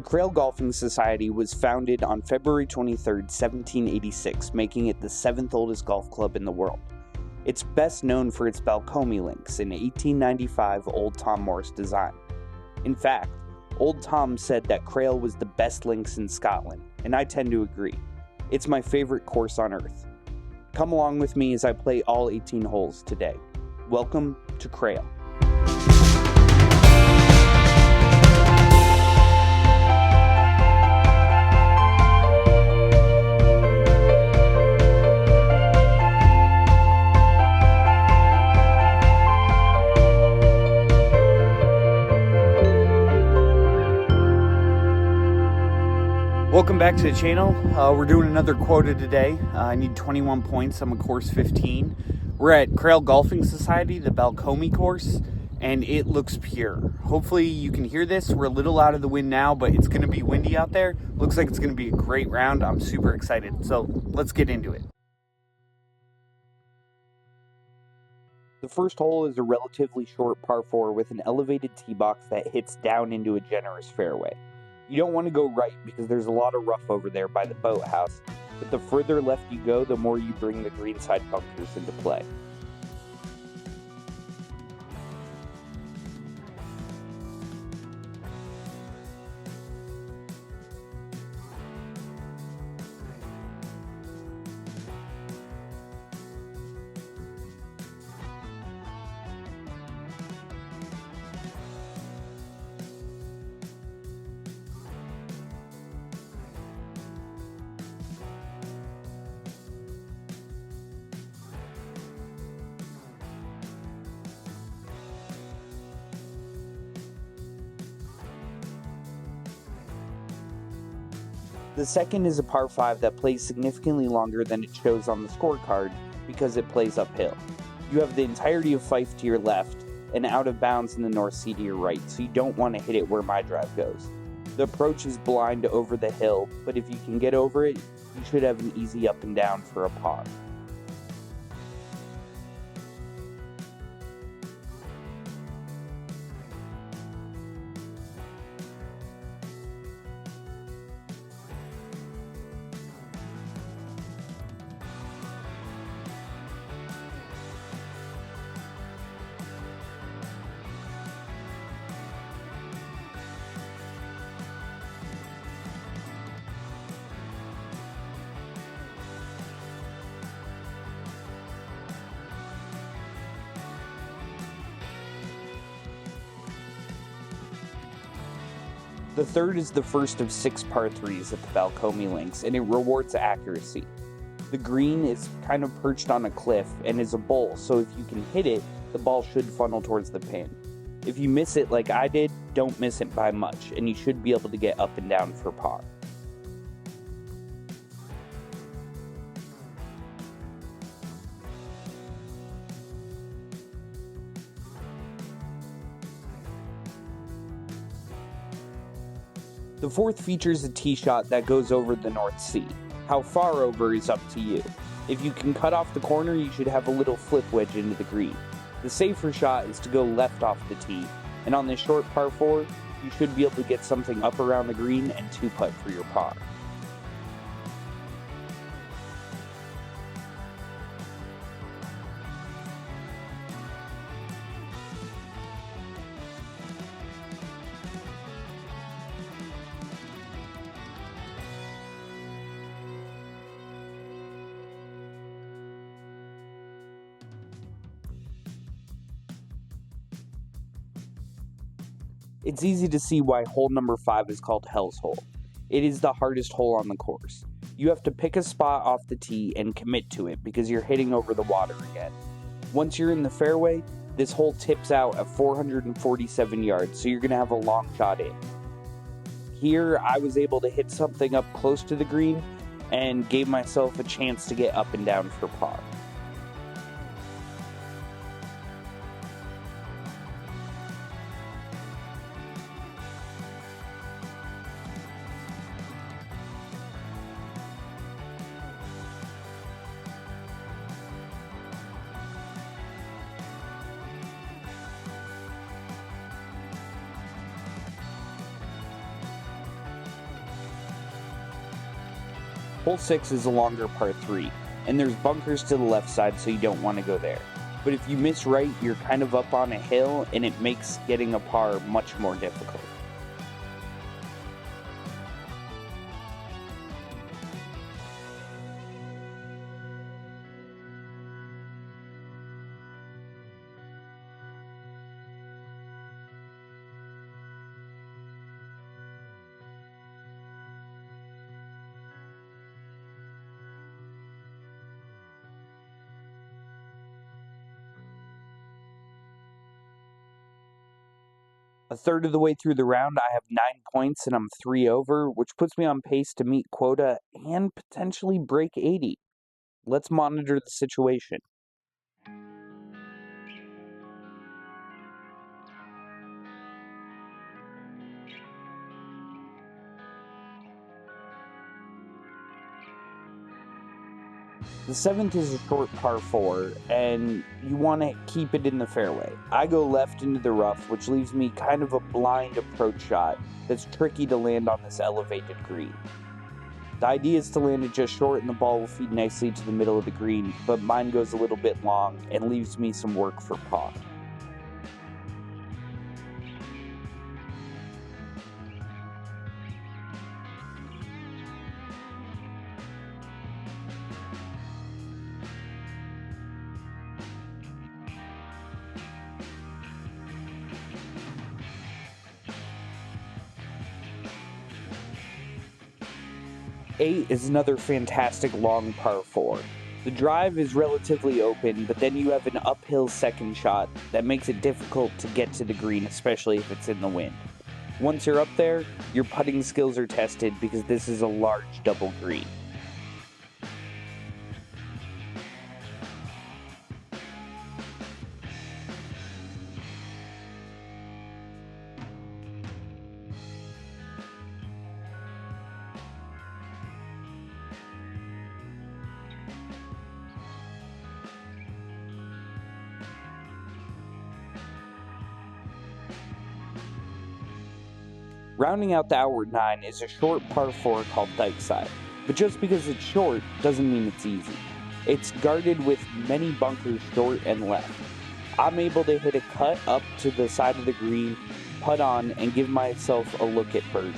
The Crail Golfing Society was founded on February 23, 1786, making it the 7th oldest golf club in the world. It's best known for its Balcomie Links, an 1895 Old Tom Morris design. In fact, Old Tom said that Crail was the best links in Scotland, and I tend to agree. It's my favorite course on earth. Come along with me as I play all 18 holes today. Welcome to Crail. Welcome back to the channel. We're doing another quota today. I need 21 points. I'm a course 15. We're at Crail Golfing Society, the Balcomie course, and it looks pure. Hopefully you can hear this. We're a little out of the wind now, but it's going to be windy out there. Looks like it's going to be a great round. I'm super excited. So let's get into it. The first hole is a relatively short par 4 with an elevated tee box that hits down into a generous fairway. You don't want to go right because there's a lot of rough over there by the boathouse, but the further left you go, the more you bring the greenside bunkers into play. The second is a par 5 that plays significantly longer than it shows on the scorecard because it plays uphill. You have the entirety of Fife to your left and out of bounds in the North Sea to your right, so you don't want to hit it where my drive goes. The approach is blind over the hill, but if you can get over it, you should have an easy up and down for a par. The third is the first of 6 par 3s at the Balcomie Links, and it rewards accuracy. The green is kind of perched on a cliff and is a bowl, so if you can hit it, the ball should funnel towards the pin. If you miss it like I did, don't miss it by much, and you should be able to get up and down for par. The fourth features a tee shot that goes over the North Sea. How far over is up to you. If you can cut off the corner, you should have a little flip wedge into the green. The safer shot is to go left off the tee, and on this short par 4, you should be able to get something up around the green and 2-putt for your par. It's easy to see why hole number 5 is called Hell's Hole. It is the hardest hole on the course. You have to pick a spot off the tee and commit to it because you're hitting over the water again. Once you're in the fairway, this hole tips out at 447 yards, so you're going to have a long shot in. Here, I was able to hit something up close to the green and gave myself a chance to get up and down for par. Hole 6 is a longer par 3, and there's bunkers to the left side, so you don't want to go there. But if you miss right, you're kind of up on a hill, and it makes getting a par much more difficult. A third of the way through the round, I have 9 points and I'm 3 over, which puts me on pace to meet quota and potentially break 80. Let's monitor the situation. The 7th is a short par 4, and you want to keep it in the fairway. I go left into the rough, which leaves me kind of a blind approach shot that's tricky to land on this elevated green. The idea is to land it just short and the ball will feed nicely to the middle of the green, but mine goes a little bit long and leaves me some work for par. Eight is another fantastic long par 4. The drive is relatively open, but then you have an uphill second shot that makes it difficult to get to the green, especially if it's in the wind. Once you're up there, your putting skills are tested because this is a large double green. Rounding out the outward 9 is a short par 4 called Dykeside, but just because it's short doesn't mean it's easy. It's guarded with many bunkers short and left. I'm able to hit a cut up to the side of the green, putt on, and give myself a look at birdie.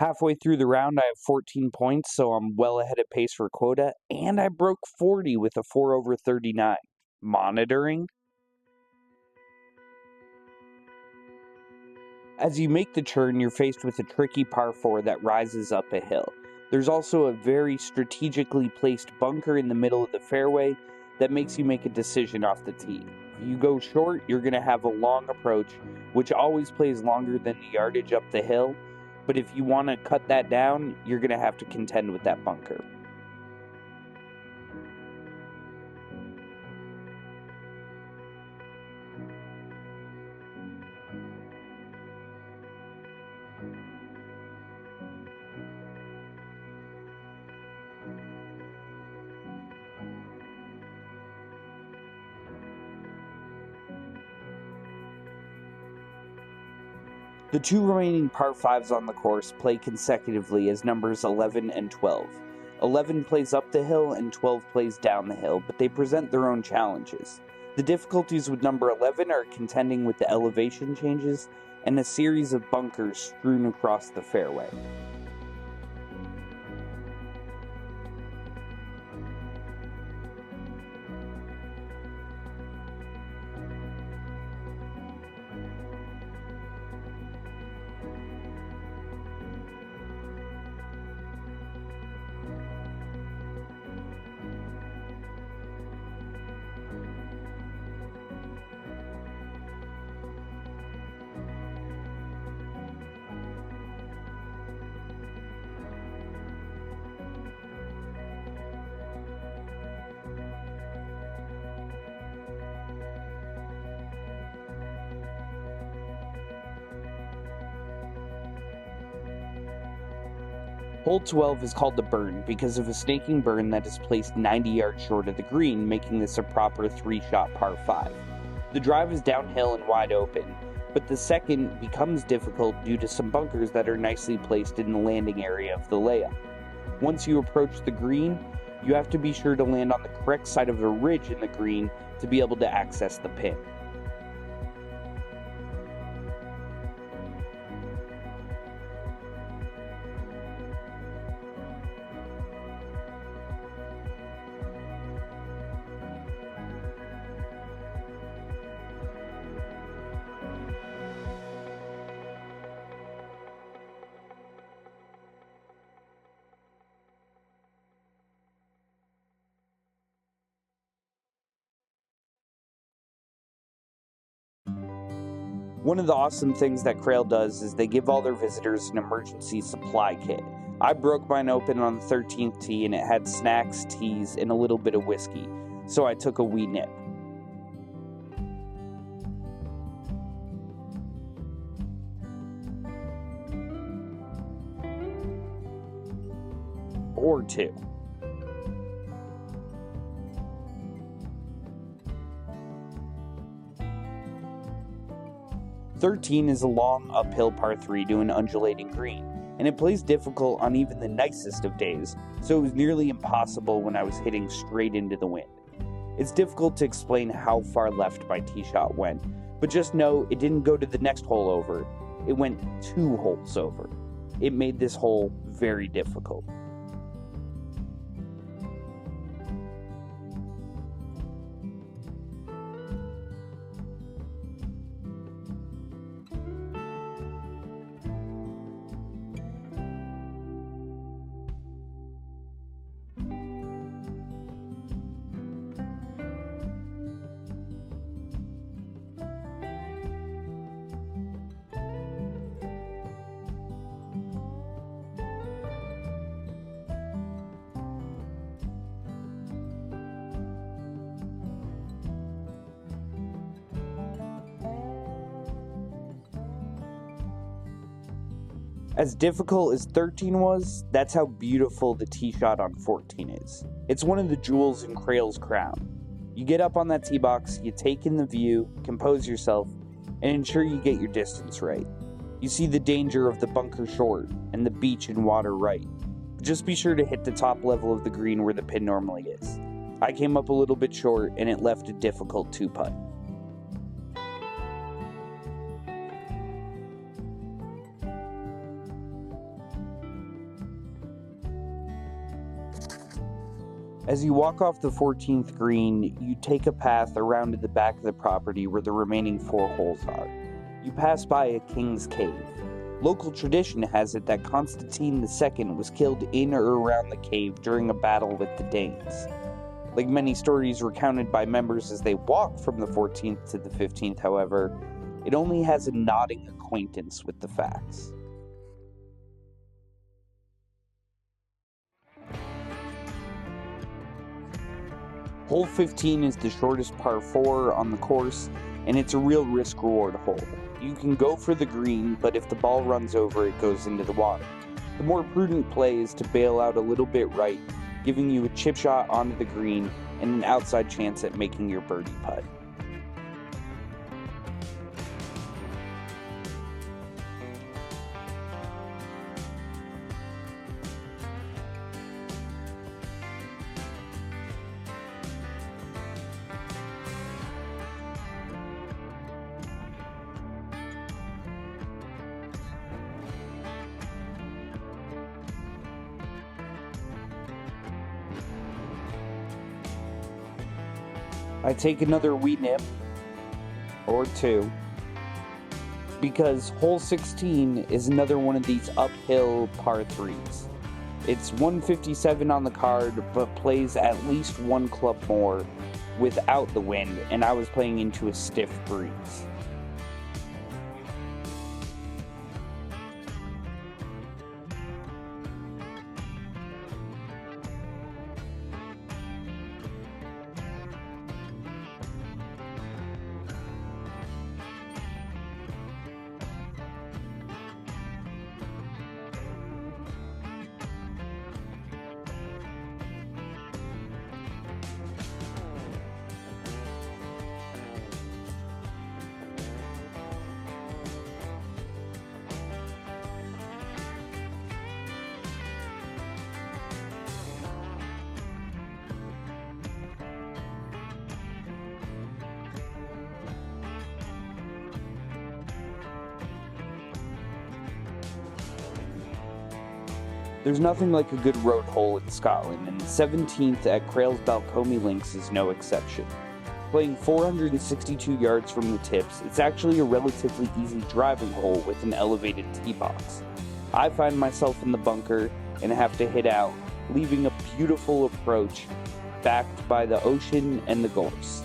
Halfway through the round, I have 14 points, so I'm well ahead of pace for quota, and I broke 40 with a 4 over 39. Monitoring. As you make the turn, you're faced with a tricky par 4 that rises up a hill. There's also a very strategically placed bunker in the middle of the fairway that makes you make a decision off the tee. If you go short, you're going to have a long approach, which always plays longer than the yardage up the hill. But if you want to cut that down, you're going to have to contend with that bunker. The 2 remaining par 5s on the course play consecutively as numbers 11 and 12. 11 plays up the hill and 12 plays down the hill, but they present their own challenges. The difficulties with number 11 are contending with the elevation changes and a series of bunkers strewn across the fairway. Hole 12 is called the burn because of a snaking burn that is placed 90 yards short of the green, making this a proper 3-shot par 5. The drive is downhill and wide open, but the second becomes difficult due to some bunkers that are nicely placed in the landing area of the layup. Once you approach the green, you have to be sure to land on the correct side of a ridge in the green to be able to access the pin. One of the awesome things that Crail does is they give all their visitors an emergency supply kit. I broke mine open on the 13th tee and it had snacks, teas, and a little bit of whiskey, so I took a wee nip. Or two. "13 is a long uphill par 3 to an undulating green, and it plays difficult on even the nicest of days, so it was nearly impossible when I was hitting straight into the wind. It's difficult to explain how far left my tee shot went, but just know it didn't go to the next hole over, it went 2 holes over. It made this hole very difficult. As difficult as 13 was, that's how beautiful the tee shot on 14 is. It's one of the jewels in Crail's crown. You get up on that tee box, you take in the view, compose yourself, and ensure you get your distance right. You see the danger of the bunker short and the beach and water right. Just be sure to hit the top level of the green where the pin normally is. I came up a little bit short and it left a difficult 2-putt. As you walk off the 14th green, you take a path around to the back of the property where the remaining 4 holes are. You pass by a king's cave. Local tradition has it that Constantine II was killed in or around the cave during a battle with the Danes. Like many stories recounted by members as they walk from the 14th to the 15th, however, it only has a nodding acquaintance with the facts. Hole 15 is the shortest par 4 on the course, and it's a real risk-reward hole. You can go for the green, but if the ball runs over, it goes into the water. The more prudent play is to bail out a little bit right, giving you a chip shot onto the green and an outside chance at making your birdie putt. I take another wee nip, or 2, because hole 16 is another one of these uphill par 3s. It's 157 on the card, but plays at least 1 club more without the wind, and I was playing into a stiff breeze. There's nothing like a good road hole in Scotland, and the 17th at Crail's Balcomie Links is no exception. Playing 462 yards from the tips, it's actually a relatively easy driving hole with an elevated tee box. I find myself in the bunker and have to hit out, leaving a beautiful approach backed by the ocean and the gorse.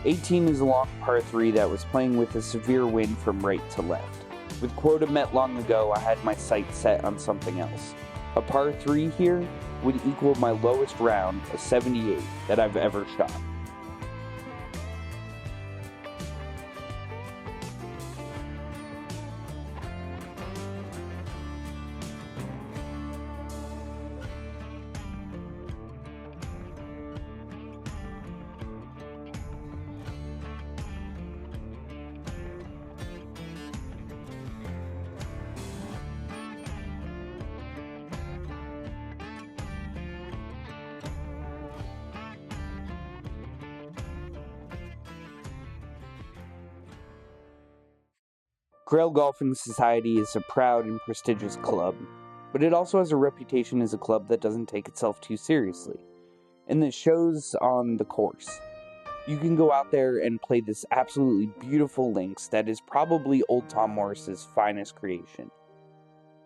'18 is a long par 3 that was playing with a severe wind from right to left. With quota met long ago, I had my sights set on something else. A par 3 here would equal my lowest round, a 78, that I've ever shot. Crail Golfing Society is a proud and prestigious club, but it also has a reputation as a club that doesn't take itself too seriously, and that shows on the course. You can go out there and play this absolutely beautiful links that is probably old Tom Morris's finest creation.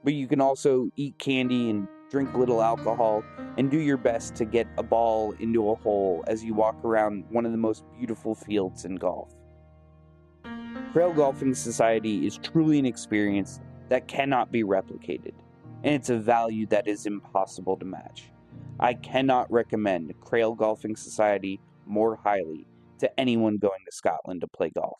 But you can also eat candy and drink a little alcohol and do your best to get a ball into a hole as you walk around one of the most beautiful fields in golf. Crail Golfing Society is truly an experience that cannot be replicated, and it's a value that is impossible to match. I cannot recommend Crail Golfing Society more highly to anyone going to Scotland to play golf.